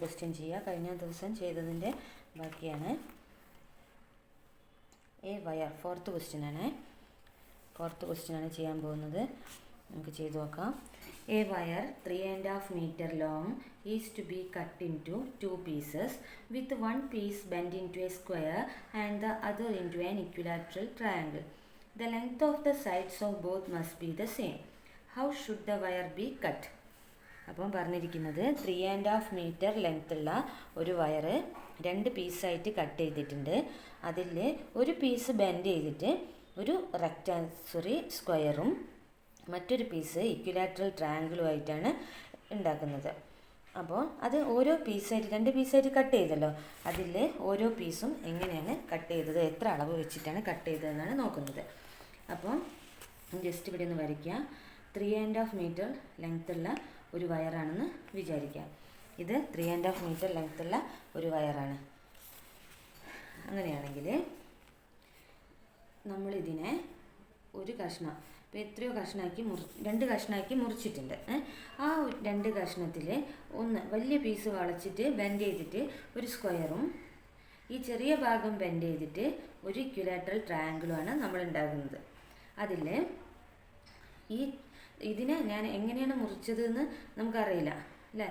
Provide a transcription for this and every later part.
Question ചെയ്യുക. കഴിഞ്ഞ ദിവസം ചെയ്തതിൻ്റെ ബാക്കിയാണ്. എ വയർ ഫോർത്ത് ക്വസ്റ്റ്യനാണ് ചെയ്യാൻ പോകുന്നത്. നമുക്ക് ചെയ്തു നോക്കാം. A wire 3.5 meter long is to be cut into 2 pieces with one piece bent into a square and the other into an equilateral triangle. The length of the sides of both must be the same. How should the wire be cut? അപ്പം പറഞ്ഞിരിക്കുന്നത് 3.5 meter ലെങ്ത്തുള്ള ഒരു വയറ് 2 പീസായിട്ട് cut ചെയ്തിട്ടുണ്ട്. അതിൽ ഒരു piece bend ചെയ്തിട്ട് ഒരു സ്ക്വയറും മറ്റൊരു പീസ് ഇക്വിലാറ്ററൽ ട്രയാങ്കിളുമായിട്ടാണ് ഉണ്ടാക്കുന്നത്. അപ്പോൾ അത് ഓരോ പീസായിട്ട് 2 പീസായിട്ട് കട്ട് ചെയ്തല്ലോ, അതിൽ ഓരോ പീസും എങ്ങനെയാണ് കട്ട് ചെയ്തത്, എത്ര അളവ് വെച്ചിട്ടാണ് കട്ട് ചെയ്തതെന്നാണ് നോക്കുന്നത്. അപ്പോൾ ജസ്റ്റ് ഇവിടെ നിന്ന് വരയ്ക്കുക. 3.5 meter ലെങ്ത്തുള്ള ഒരു വയറാണെന്ന് വിചാരിക്കുക. ഇത് 3.5 meter ലെങ്ത്തുള്ള ഒരു വയറാണ്. അങ്ങനെയാണെങ്കിൽ നമ്മളിതിനെ ഒരു കഷ്ണം, ഇപ്പോൾ എത്രയോ കഷ്ണമാക്കി 2 കഷ്ണമാക്കി മുറിച്ചിട്ടുണ്ട്. ആ 2 കഷ്ണത്തിൽ ഒന്ന് വലിയ പീസ് വളച്ചിട്ട് ബെൻഡ് ചെയ്തിട്ട് ഒരു സ്ക്വയറും ഈ ചെറിയ ഭാഗം ബെൻഡ് ചെയ്തിട്ട് ഒരു ഇക്വിലാറ്ററൽ ട്രയാങ്കിളുമാണ് നമ്മൾ ഉണ്ടാക്കുന്നത്. അതിൽ ഇതിനെ ഞാൻ എങ്ങനെയാണ് മുറിച്ചതെന്ന് നമുക്കറിയില്ല അല്ലേ.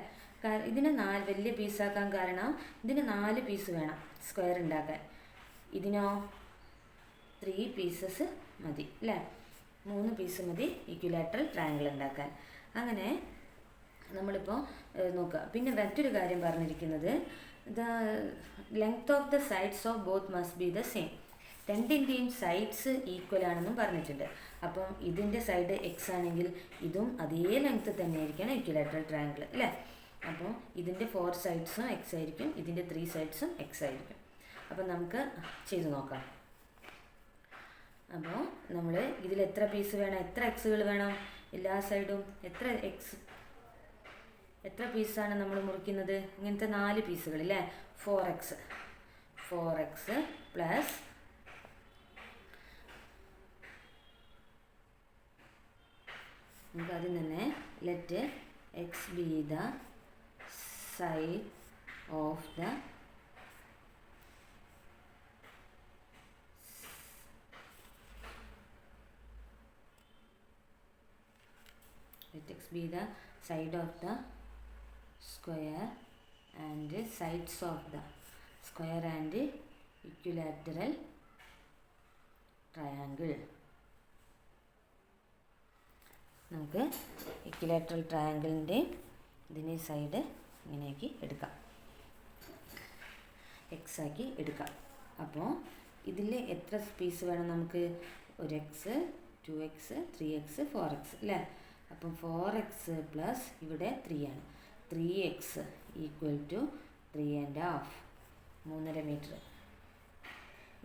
ഇതിനെ വലിയ പീസാക്കാൻ കാരണം ഇതിന് 4 പീസ് വേണം സ്ക്വയർ ഉണ്ടാക്കാൻ. ഇതിനോ 3 പീസസ് മതി അല്ലേ, 3 പീസ് മതി ഇക്വിലാറ്ററൽ ട്രയാങ്കിൾ ഉണ്ടാക്കാൻ. അങ്ങനെ നമ്മളിപ്പോൾ നോക്കുക. പിന്നെ മറ്റൊരു കാര്യം പറഞ്ഞിരിക്കുന്നത് the length of the sides of both must be the same. രണ്ടിൻ്റെയും സൈഡ്സ് ഈക്വൽ ആണെന്നും പറഞ്ഞിട്ടുണ്ട്. അപ്പം ഇതിൻ്റെ സൈഡ് എക്സ് ആണെങ്കിൽ ഇതും അതേ ലെങ്ത്ത് തന്നെ ആയിരിക്കണം ഇക്വിലാറ്ററൽ ട്രയാങ്കിൾ അല്ലേ. അപ്പോൾ ഇതിൻ്റെ 4 സൈഡ്സും എക്സ് ആയിരിക്കും, ഇതിൻ്റെ 3 സൈഡ്സും എക്സ് ആയിരിക്കും. അപ്പം നമുക്ക് ചെയ്തു നോക്കാം. അപ്പോൾ നമ്മൾ ഇതിൽ എത്ര പീസ് വേണം, എത്ര എക്സുകൾ വേണം, എല്ലാ സൈഡും എത്ര പീസാണ് നമ്മൾ മുറിക്കുന്നത്? ഇങ്ങനത്തെ 4 പീസുകൾ അല്ലേ. 4x പ്ലസ് നമുക്ക് ആദ്യം തന്നെ let X B the side of the side of the square and sides of the square and equilateral triangle. നമുക്ക് ഇക്വിലാറ്ററൽ ട്രയാങ്കിളിൻ്റെ ഇതിനെ സൈഡ് ഇങ്ങനെയാക്കി എടുക്കാം, എക്സ് ആക്കി എടുക്കാം. അപ്പോൾ ഇതിൽ എത്ര പീസ് വേണം നമുക്ക്? ഒരു എക്സ്, 2x, 3x, 4x അല്ലേ. അപ്പം 4x പ്ലസ് ഇവിടെ 3 ആണ്. 3x ഈക്വൽ ടു 3.5, 3.5 മീറ്റർ.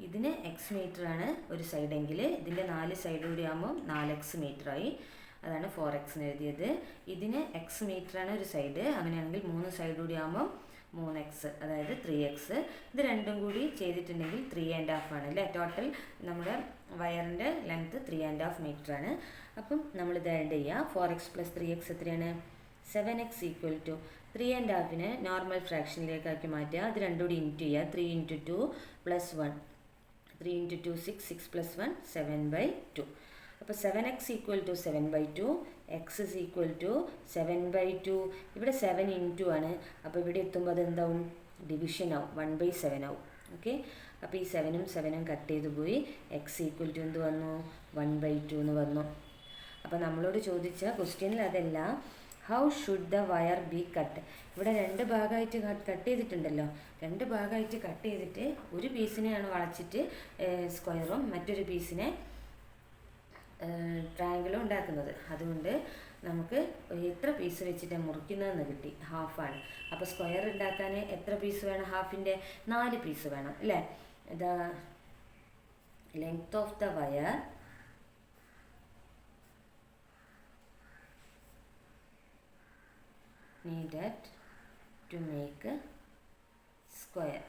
ഇതിന് എക്സ് മീറ്ററാണ് ഒരു സൈഡെങ്കിൽ ഇതിൻ്റെ 4 സൈഡ് കൂടി ആകുമ്പോൾ 4x മീറ്ററായി. അതാണ് 4x എന്ന് എഴുതിയത്. ഇതിന് എക്സ് മീറ്ററാണ് ഒരു സൈഡ്, അങ്ങനെയാണെങ്കിൽ 3 സൈഡ് കൂടി ആകുമ്പോൾ 3x, അതായത് 3x. ഇത് രണ്ടും കൂടി ചെയ്തിട്ടുണ്ടെങ്കിൽ 3.5 ആണ് അല്ലേ. ടോട്ടൽ നമ്മുടെ വയറിൻ്റെ ലെങ്ത്ത് 3.5 മീറ്ററാണ്. അപ്പം നമ്മളിത് ആഡ് ചെയ്യുക. 4x പ്ലസ് 3x എത്രയാണ്? 7x ഈക്വൽ ടു 3.5നെ നോർമൽ ഫ്രാക്ഷനിലേക്കാക്കി മാറ്റുക. അത് രണ്ടും കൂടി ഇൻറ്റു ചെയ്യുക. 3 × 2 പ്ലസ് 1, 3 × 2 6, 6 പ്ലസ് 1 7/2. അപ്പോൾ 7x equal to 7/2, x is equal to 7/2. ഇവിടെ 7 × ആണ്. അപ്പോൾ ഇവിടെ എത്തുമ്പോൾ അതെന്താവും? ഡിവിഷൻ ആവും, 1/7 ആവും. ഓക്കെ. അപ്പോൾ ഈ 7ഉം 7ഉം കട്ട് ചെയ്ത് പോയി. എക്സ് ഈക്വൽ ടു എന്ത് വന്നു? 1/2 എന്ന് വന്നു. അപ്പോൾ നമ്മളോട് ചോദിച്ച ക്വസ്റ്റ്യനിൽ അതല്ല, how should the wire B cut. ഇവിടെ 2 ഭാഗമായിട്ട് കട്ട് ചെയ്തിട്ടുണ്ടല്ലോ. 2 ഭാഗമായിട്ട് കട്ട് ചെയ്തിട്ട് ഒരു പീസിനെയാണ് വളച്ചിട്ട് സ്ക്വയറും മറ്റൊരു പീസിനെ ട്രയാങ്കിളും ഉണ്ടാക്കുന്നത്. അതുകൊണ്ട് നമുക്ക് എത്ര പീസ് വെച്ചിട്ടാണ് മുറിക്കുന്നതെന്ന് കിട്ടി. ഹാഫാണ്. അപ്പോൾ സ്ക്വയർ ഉണ്ടാക്കാൻ എത്ര പീസ് വേണം? ഹാഫിൻ്റെ 4 പീസ് വേണം അല്ലേ. The length of the wire needed to make a square.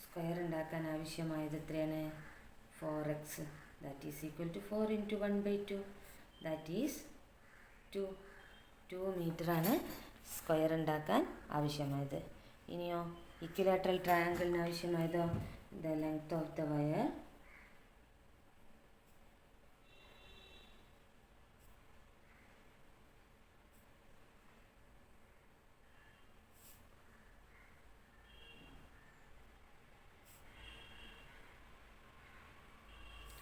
Square ഉണ്ടാക്കാൻ ആവശ്യമായത് എത്രയാണ്? 4x. That is equal to 4 × 1/2. That is 2 meter ആണ് സ്ക്വയർ ഉണ്ടാക്കാൻ ആവശ്യമായത്. ഇനിയോ ഇക്വിലാറ്ററൽ ട്രയാങ്കിളിന് ആവശ്യമായതോ the length of the wire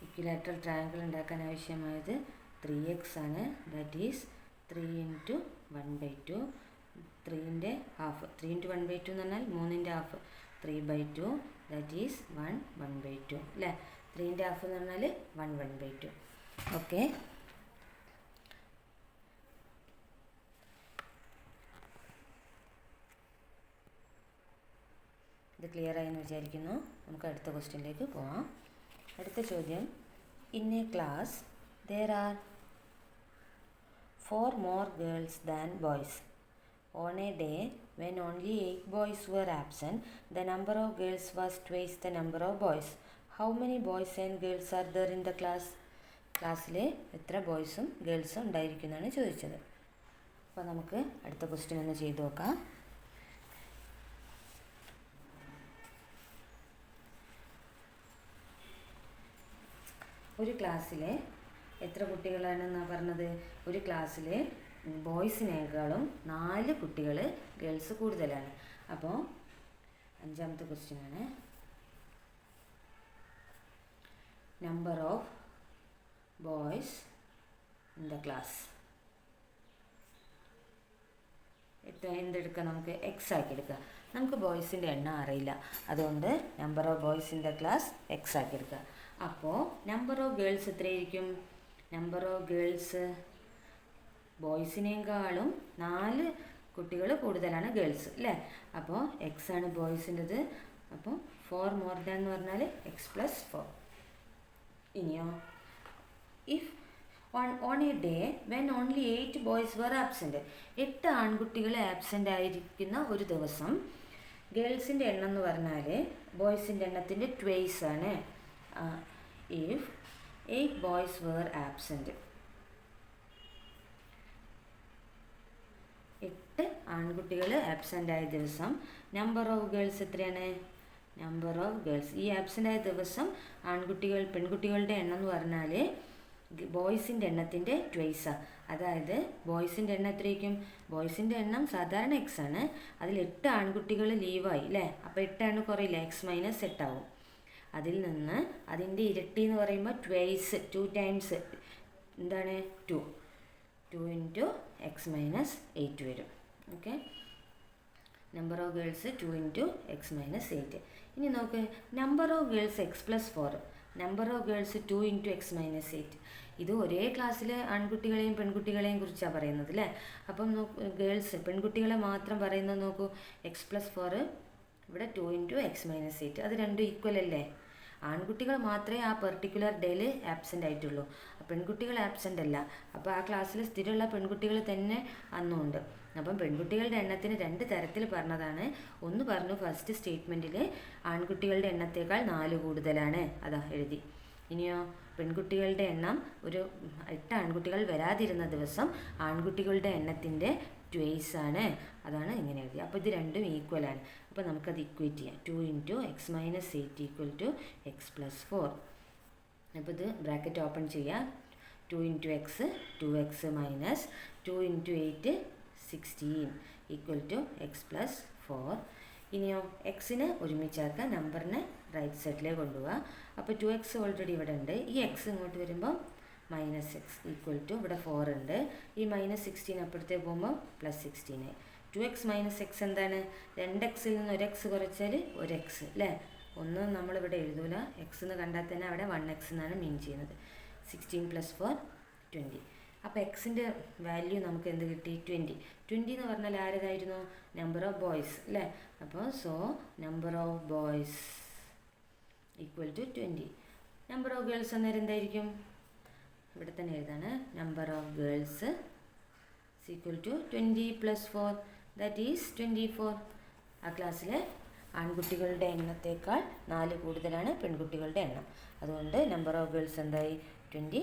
equilateral triangle ഉണ്ടാക്കാൻ ആവശ്യമായത് 3x ആണ്. That is 3 × 1/2. 3ൻ്റെ ഹാഫ്, 3 × 1/2 എന്ന് പറഞ്ഞാൽ 3ൻ്റെ ഹാഫ്, 3/2. ദാറ്റ് ഈസ് 1/2 അല്ലേ. 3ൻ്റെ ഹാഫ് എന്ന് പറഞ്ഞാൽ 1/2. ഓക്കെ, ഇത് ക്ലിയർ ആയെന്ന് വിചാരിക്കുന്നു. നമുക്ക് അടുത്ത ക്വസ്റ്റ്യനിലേക്ക് പോവാം. അടുത്ത ചോദ്യം, in A class there are 4 more girls than boys. On a day when only 8 boys were absent, the number of girls was twice the number of boys. How many boys and girls are there in the class? ക്ലാസ്സിൽ എത്ര ബോയ്സും ഗേൾസും ഉണ്ടായിരിക്കുന്നതാണ് ചോദിച്ചത്. അപ്പോൾ നമുക്ക് അടുത്ത question ഒന്ന് ചെയ്ത് നോക്കാം. ഒരു ക്ലാസ്സിൽ എത്ര കുട്ടികളാണെന്നാണ് പറഞ്ഞത്? ഒരു ക്ലാസ്സിൽ ബോയ്സിനേക്കാളും 4 കുട്ടികൾ ഗേൾസ് കൂടുതലാണ്. അപ്പോൾ 5ാമത്തെ ക്വസ്റ്റ്യനാണ്, number of boys in the class. എന്തെടുക്കുക, നമുക്ക് എക്സ് ആക്കി എടുക്കുക. നമുക്ക് ബോയ്സിൻ്റെ എണ്ണം അറിയില്ല, അതുകൊണ്ട് number of boys in the class x ആക്കി എടുക്കുക. അപ്പോൾ നമ്പർ ഓഫ് ഗേൾസ് എത്രയായിരിക്കും? നമ്പർ ഓഫ് ഗേൾസ് ബോയ്സിനേക്കാളും 4 കുട്ടികൾ കൂടുതലാണ് ഗേൾസ് അല്ലേ. അപ്പോൾ എക്സ് ആണ് ബോയ്സിൻ്റെത്. അപ്പോൾ 4 മോർ ദാൻ എന്ന് പറഞ്ഞാൽ എക്സ് പ്ലസ് 4. ഇനിയോ if on a day when only 8 boys were absent, 8 ആൺകുട്ടികൾ ആബ്സെൻ്റ് ആയിരിക്കുന്ന ഒരു ദിവസം ഗേൾസിൻ്റെ എണ്ണം എന്ന് പറഞ്ഞാൽ ബോയ്സിൻ്റെ എണ്ണത്തിൻ്റെ ട്വൈസ് ആണ്. if 8 boys were absent, 8 ആൺകുട്ടികൾ ആബ്സെൻ്റ് ആയ ദിവസം നമ്പർ ഓഫ് ഗേൾസ് എത്രയാണ്? നമ്പർ ഓഫ് ഗേൾസ് ഈ ആബ്സെൻ്റ് ആയ ദിവസം പെൺകുട്ടികളുടെ എണ്ണം എന്ന് പറഞ്ഞാൽ ബോയ്സിൻ്റെ എണ്ണത്തിൻ്റെ ട്വൈസാണ്. അതായത് ബോയ്സിൻ്റെ എണ്ണം എത്രയായിരിക്കും? ബോയ്സിൻ്റെ എണ്ണം സാധാരണ എക്സ് ആണ്, അതിൽ 8 ആൺകുട്ടികൾ ലീവായി അല്ലേ. അപ്പോൾ 8 കുറയില്ല, എക്സ് മൈനസ് 8 ആവും. അതിൽ നിന്ന് അതിൻ്റെ ഇരട്ടി എന്ന് പറയുമ്പോൾ ട്വൈസ്, 2 ടൈംസ് എന്താണ് 2 × എക്സ് മൈനസ് 8 വരും. Okay, number of girls 2 × X minus 8. ഇനി നോക്ക്, number of girls X plus 4, number of girls 2 × X minus 8. ഇത് ഒരേ ക്ലാസ്സിൽ ആൺകുട്ടികളെയും പെൺകുട്ടികളെയും കുറിച്ചാണ് പറയുന്നത് അല്ലേ. അപ്പം നോക്കൂ, ഗേൾസ് പെൺകുട്ടികളെ മാത്രം പറയുന്നത് നോക്കൂ, എക്സ് പ്ലസ് 4 ഇവിടെ 2 × എക്സ് മൈനസ് 8. അത് രണ്ടും ഈക്വൽ അല്ലേ. ആൺകുട്ടികൾ മാത്രമേ ആ പെർട്ടിക്കുലർ ഡേയിൽ ആബ്സെൻ്റ് ആയിട്ടുള്ളൂ, പെൺകുട്ടികൾ ആബ്സെൻ്റ് അല്ല. അപ്പോൾ ആ ക്ലാസ്സിൽ സ്ഥിരമുള്ള പെൺകുട്ടികൾ തന്നെ അന്നുണ്ട്. അപ്പം പെൺകുട്ടികളുടെ എണ്ണത്തിന് 2 തരത്തിൽ പറഞ്ഞതാണ്. ഒന്ന് പറഞ്ഞു ഫസ്റ്റ് സ്റ്റേറ്റ്മെൻറ്റിൽ ആൺകുട്ടികളുടെ എണ്ണത്തേക്കാൾ 4 കൂടുതലാണ്, അതാ എഴുതി. ഇനിയോ പെൺകുട്ടികളുടെ എണ്ണം ഒരു 8 ആൺകുട്ടികൾ വരാതിരുന്ന ദിവസം ആൺകുട്ടികളുടെ എണ്ണത്തിൻ്റെ ട്വൈസ് ആണ്, അതാണ് ഇങ്ങനെ എഴുതി. അപ്പോൾ ഇത് രണ്ടും ഈക്വലാണ്. അപ്പോൾ നമുക്കത് ഇക്വേറ്റ് ചെയ്യാം. 2 × എക്സ് മൈനസ് 8 = എക്സ് പ്ലസ് 4. അപ്പോൾ ഇത് ബ്രാക്കറ്റ് ഓപ്പൺ ചെയ്യാം. 2 × X 2x minus 2 × 8 16 = X plus 4. ഇനിയോ എക്സിനെ ഒരുമിച്ചാക്കുക, നമ്പറിനെ റൈറ്റ് സൈഡിലേക്ക് കൊണ്ടുപോവുക. അപ്പോൾ 2x ഓൾറെഡി ഇവിടെ ഉണ്ട്. ഈ എക്സ് ഇങ്ങോട്ട് വരുമ്പോൾ -x = ഇവിടെ 4 ഉണ്ട്. ഈ -16 അപ്പുറത്തേക്ക് പോകുമ്പോൾ +16. 2x - x എന്താണ്? 2xൽ നിന്ന് 1x കുറച്ചാൽ 1x അല്ലേ. ഒന്നും നമ്മളിവിടെ എഴുതൂല, എക്സ് എന്ന് കണ്ടാൽ തന്നെ അവിടെ 1x എന്നാണ് മീൻ ചെയ്യുന്നത്. 16 + 4 20. അപ്പോൾ എക്സിൻ്റെ വാല്യൂ നമുക്ക് എന്ത് കിട്ടി? 20. 20 എന്ന് പറഞ്ഞാൽ ആരതായിരുന്നു? നമ്പർ ഓഫ് ബോയ്സ് അല്ലേ. അപ്പോൾ so number of boys = 20. Number of girls അന്നേരം എന്തായിരിക്കും? ഇവിടെ തന്നെ എഴുതാണ്. Number of girls = 20 + 4 that is 24. ആ ക്ലാസ്സിലെ ആൺകുട്ടികളുടെ എണ്ണത്തേക്കാൾ 4 കൂടുതലാണ് പെൺകുട്ടികളുടെ എണ്ണം. അതുകൊണ്ട് നമ്പർ ഓഫ് ഗേൾസ് എന്തായി? 24.